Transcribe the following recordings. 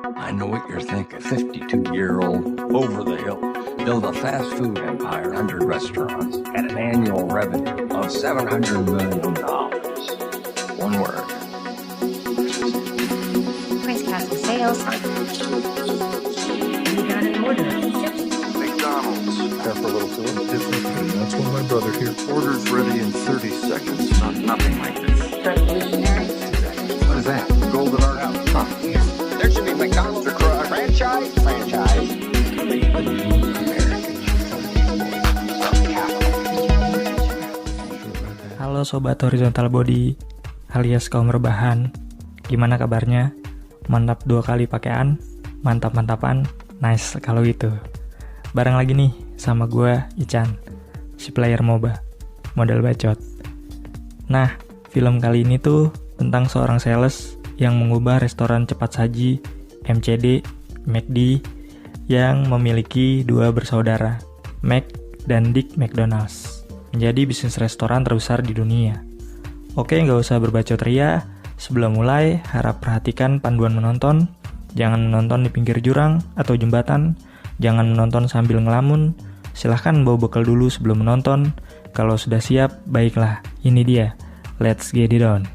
I know what you're thinking. 52-year-old, over the hill, build a fast food empire, 100 restaurants, at an annual revenue of $700 million. One word. Price casting sales. You got an order. McDonald's. Care for a little food? Different. That's when my brother here. Orders ready in 30 seconds. Nothing like this. Revolutionary. What is that? Golden Arch. Huh. There should be McDonald's across franchise. Halo Sobat Horizontal Body alias kaum rebahan. Gimana kabarnya? Mantap 2 kali pakaian? Mantap-mantapan? Nice kalau gitu. Bareng lagi nih sama gue Ican, si player MOBA, model bacot. Nah, film kali ini tuh tentang seorang sales yang mengubah restoran cepat saji MCD, McD, yang memiliki 2 bersaudara, Mac dan Dick McDonald's, menjadi bisnis restoran terbesar di dunia. Oke, nggak usah berbacot ria. Sebelum mulai, harap perhatikan panduan menonton. Jangan menonton di pinggir jurang atau jembatan. Jangan menonton sambil ngelamun. Silahkan bawa bekal dulu sebelum menonton. Kalau sudah siap, baiklah. Ini dia. Let's get it on.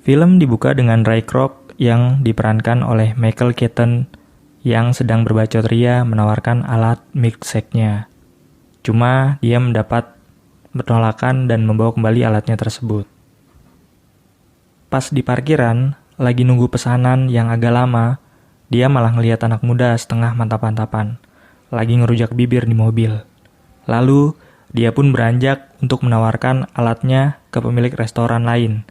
Film dibuka dengan Ray Kroc yang diperankan oleh Michael Keaton yang sedang berbacot ria menawarkan alat milkshake-nya. Cuma dia mendapat penolakan dan membawa kembali alatnya tersebut. Pas di parkiran, lagi nunggu pesanan yang agak lama, dia malah ngelihat anak muda setengah mantap-mantapan, lagi ngerujak bibir di mobil. Lalu, dia pun beranjak untuk menawarkan alatnya ke pemilik restoran lain,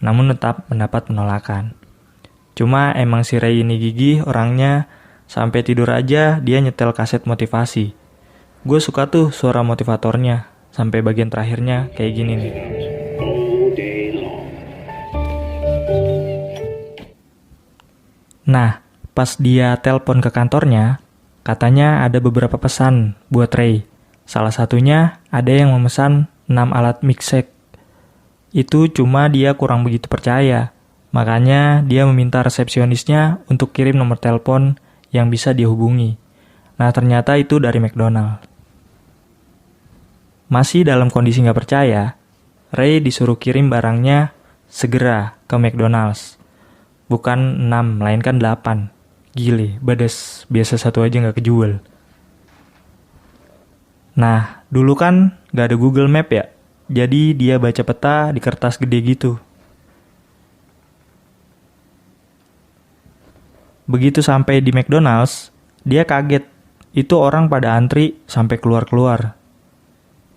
namun tetap mendapat penolakan. Cuma emang si Ray ini gigih orangnya, sampai tidur aja dia nyetel kaset motivasi. Gue suka tuh suara motivatornya, sampai bagian terakhirnya kayak gini nih. Nah, pas dia telpon ke kantornya, katanya ada beberapa pesan buat Ray. Salah satunya ada yang memesan 6 alat milkshake. Itu cuma dia kurang begitu percaya. Makanya dia meminta resepsionisnya untuk kirim nomor telepon yang bisa dihubungi. Nah, ternyata itu dari McDonald. Masih dalam kondisi nggak percaya, Ray disuruh kirim barangnya segera ke McDonald's. Bukan 6, melainkan 8. Gile, badas. Biasa 1 aja nggak kejual. Nah, dulu kan nggak ada Google Map ya. Jadi dia baca peta di kertas gede gitu. Begitu sampai di McDonald's, dia kaget. Itu orang pada antri sampai keluar-keluar.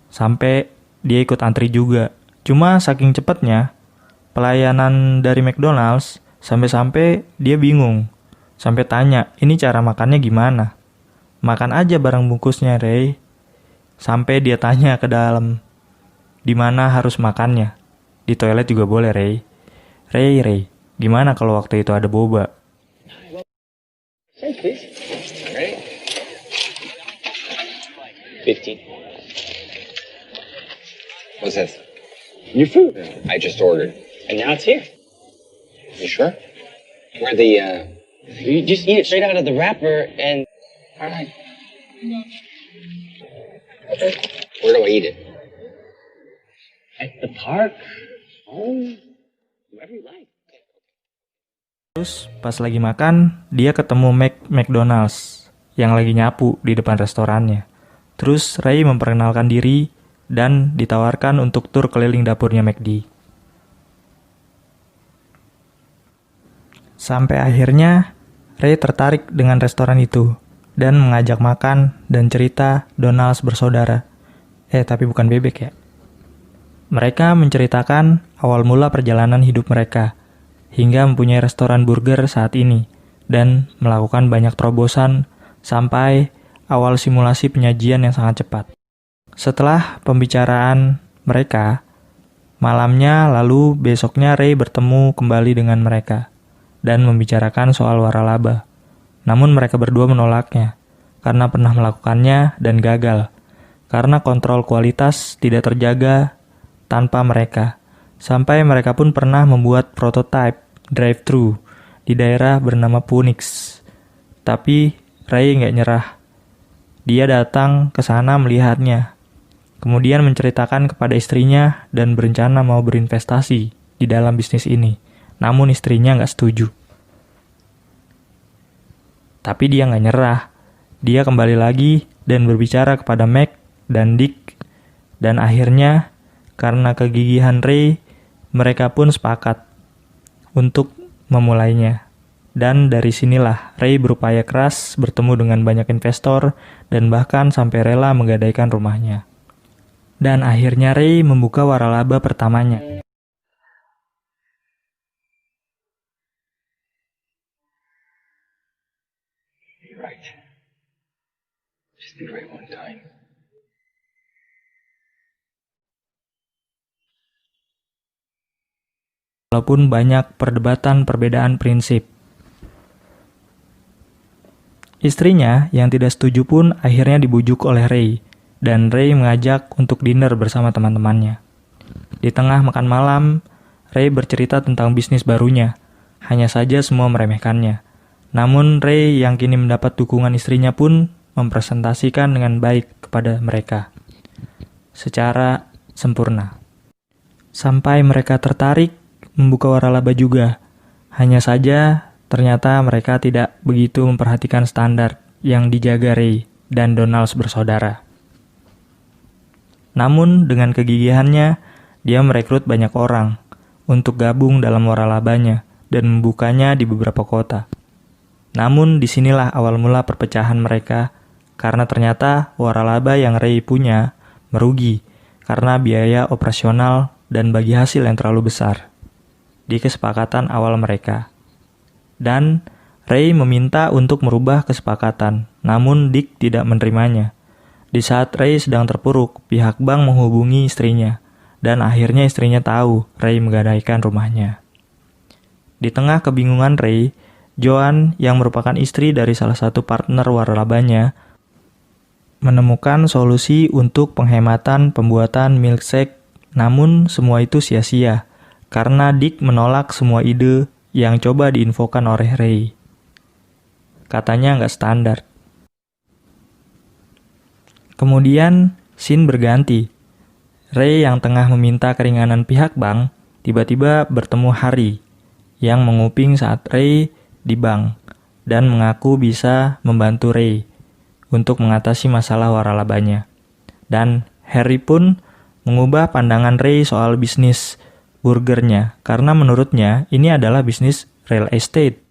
Sampai dia ikut antri juga. Cuma saking cepatnya, pelayanan dari McDonald's sampai-sampai dia bingung. Sampai tanya, ini cara makannya gimana? Makan aja barang bungkusnya, Ray. Sampai dia tanya ke dalam, di mana harus makannya? Di toilet juga boleh, Ray. Ray, gimana kalau waktu itu ada boba? Say, please. Ready? 15. What's this? Your food. I just ordered. And now it's here. You sure? Where you just eat it straight out of the wrapper and... Alright. Where do I eat it? At the park. Home. Wherever you like. Terus pas lagi makan, dia ketemu McDonald's yang lagi nyapu di depan restorannya. Terus Ray memperkenalkan diri dan ditawarkan untuk tur keliling dapurnya McD. Sampai akhirnya Ray tertarik dengan restoran itu dan mengajak makan dan cerita Donald's bersaudara. Tapi bukan bebek ya. Mereka menceritakan awal mula perjalanan hidup mereka hingga mempunyai restoran burger saat ini dan melakukan banyak terobosan sampai awal simulasi penyajian yang sangat cepat. Setelah pembicaraan mereka, malamnya lalu besoknya Ray bertemu kembali dengan mereka dan membicarakan soal waralaba. Namun mereka berdua menolaknya karena pernah melakukannya dan gagal, karena kontrol kualitas tidak terjaga tanpa mereka. Sampai mereka pun pernah membuat prototipe drive-thru di daerah bernama Phoenix. Tapi Ray nggak nyerah. Dia datang ke sana melihatnya, kemudian menceritakan kepada istrinya dan berencana mau berinvestasi di dalam bisnis ini. Namun istrinya nggak setuju. Tapi dia nggak nyerah. Dia kembali lagi dan berbicara kepada Mac dan Dick. Dan akhirnya, karena kegigihan Ray, mereka pun sepakat untuk memulainya. Dan dari sinilah Ray berupaya keras bertemu dengan banyak investor dan bahkan sampai rela menggadaikan rumahnya. Dan akhirnya Ray membuka waralaba pertamanya. You're right. Just be right one time. Walaupun banyak perdebatan perbedaan prinsip. Istrinya yang tidak setuju pun akhirnya dibujuk oleh Ray, dan Ray mengajak untuk dinner bersama teman-temannya. Di tengah makan malam, Ray bercerita tentang bisnis barunya, hanya saja semua meremehkannya. Namun Ray yang kini mendapat dukungan istrinya pun mempresentasikan dengan baik kepada mereka, secara sempurna. Sampai mereka tertarik membuka waralaba juga. Hanya saja, ternyata mereka tidak begitu memperhatikan standar yang dijaga Ray dan Donald's bersaudara. Namun, dengan kegigihannya, dia merekrut banyak orang untuk gabung dalam waralabanya dan membukanya di beberapa kota. Namun, disinilah awal mula perpecahan mereka, karena ternyata waralaba yang Ray punya merugi karena biaya operasional dan bagi hasil yang terlalu besar di kesepakatan awal mereka. Dan Ray meminta untuk merubah kesepakatan, namun Dick tidak menerimanya. Di saat Ray sedang terpuruk, pihak bank menghubungi istrinya, dan akhirnya istrinya tahu Ray menggadaikan rumahnya. Di tengah kebingungan Ray, Joan yang merupakan istri dari salah satu partner waralabanya menemukan solusi untuk penghematan pembuatan milkshake, namun semua itu sia-sia karena Dick menolak semua ide yang coba diinfokan oleh Ray. Katanya nggak standar. Kemudian, scene berganti. Ray yang tengah meminta keringanan pihak bank, tiba-tiba bertemu Harry, yang menguping saat Ray di bank, dan mengaku bisa membantu Ray untuk mengatasi masalah waralabanya. Dan Harry pun mengubah pandangan Ray soal bisnis burgernya, karena menurutnya ini adalah bisnis real estate.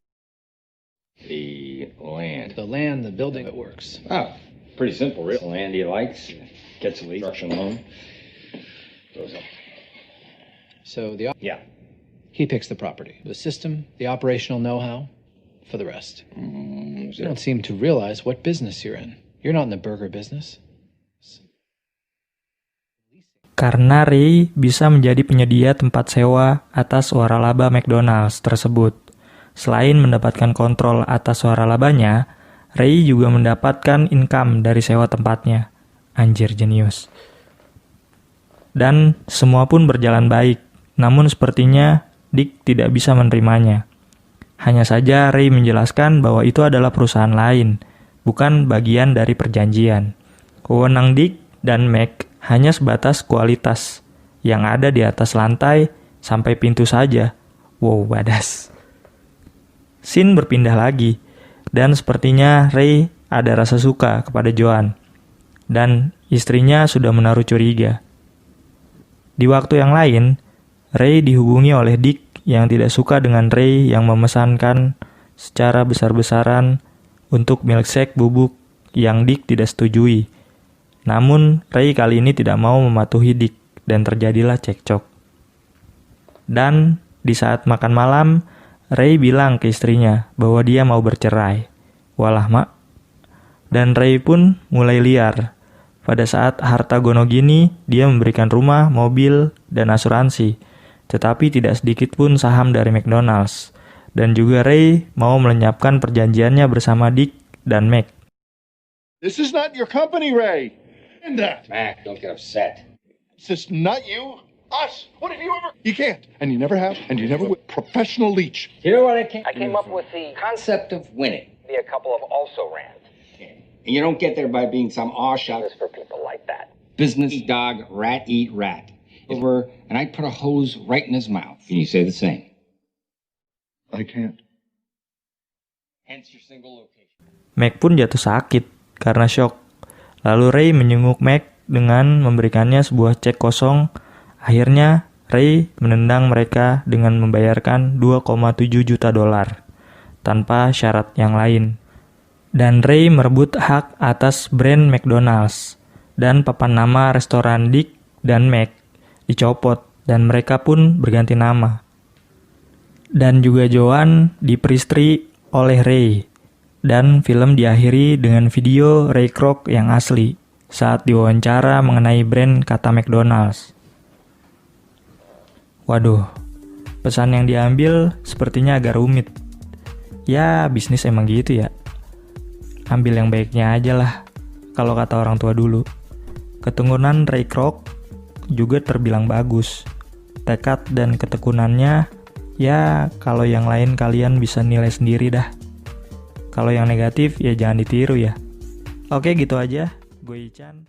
The land. The land, the building, it works. Oh, pretty simple. Real land he likes, gets a construction loan, goes up. So Yeah. he picks the property, the system, the operational know-how, for the rest. You don't seem to realize what business you're in. You're not in the burger business. Karena Ray bisa menjadi penyedia tempat sewa atas waralaba McDonald's tersebut. Selain mendapatkan kontrol atas waralabanya, Ray juga mendapatkan income dari sewa tempatnya. Anjir, jenius. Dan semua pun berjalan baik, Namun sepertinya Dick tidak bisa menerimanya. Hanya saja Ray menjelaskan bahwa itu adalah perusahaan lain, bukan bagian dari perjanjian. Wewenang Dick dan Meg hanya sebatas kualitas yang ada di atas lantai sampai pintu saja. Wow, badas. Scene berpindah lagi, dan sepertinya Ray ada rasa suka kepada Joan, dan istrinya sudah menaruh curiga. Di waktu yang lain, Ray dihubungi oleh Dick yang tidak suka dengan Ray yang memesankan secara besar-besaran untuk milkshake bubuk yang Dick tidak setujui. Namun, Ray kali ini tidak mau mematuhi Dick, dan terjadilah cekcok. Dan di saat makan malam, Ray bilang ke istrinya bahwa dia mau bercerai. Walah mak. Dan Ray pun mulai liar. Pada saat harta gono gini, dia memberikan rumah, mobil, dan asuransi. Tetapi tidak sedikit pun saham dari McDonald's. Dan juga Ray mau melenyapkan perjanjiannya bersama Dick dan Meg. This is not your company, Ray. And that. Mac, don't get upset. This is not you. Us. What have you ever? You can't. And you never have. And you never will. Professional leech. You know what I came up with the concept of winning. Be a couple of also-rans. And you don't get there by being some aw-shot for people like that. Business eat dog, rat eat rat. Over, and I'd put a hose right in his mouth. Can you say the same? I can't. Hence your single location. Meg pun jatuh sakit karena shock. Lalu Ray menyenguk Meg dengan memberikannya sebuah cek kosong. Akhirnya Ray menendang mereka dengan membayarkan $2,7 juta tanpa syarat yang lain. Dan Ray merebut hak atas brand McDonald's, dan papan nama restoran Dick dan Meg dicopot, dan mereka pun berganti nama. Dan juga Joan diperistri oleh Ray, dan film diakhiri dengan video Ray Kroc yang asli saat diwawancara mengenai brand kata McDonald's. Waduh, pesan yang diambil sepertinya agak rumit. Ya, bisnis emang gitu ya. Ambil yang baiknya aja lah, kalau kata orang tua dulu. Keturunan Ray Kroc juga terbilang bagus. Tekad dan ketekunannya, ya kalau yang lain kalian bisa nilai sendiri dah. Kalau yang negatif ya jangan ditiru ya. Oke gitu aja, gue Ican.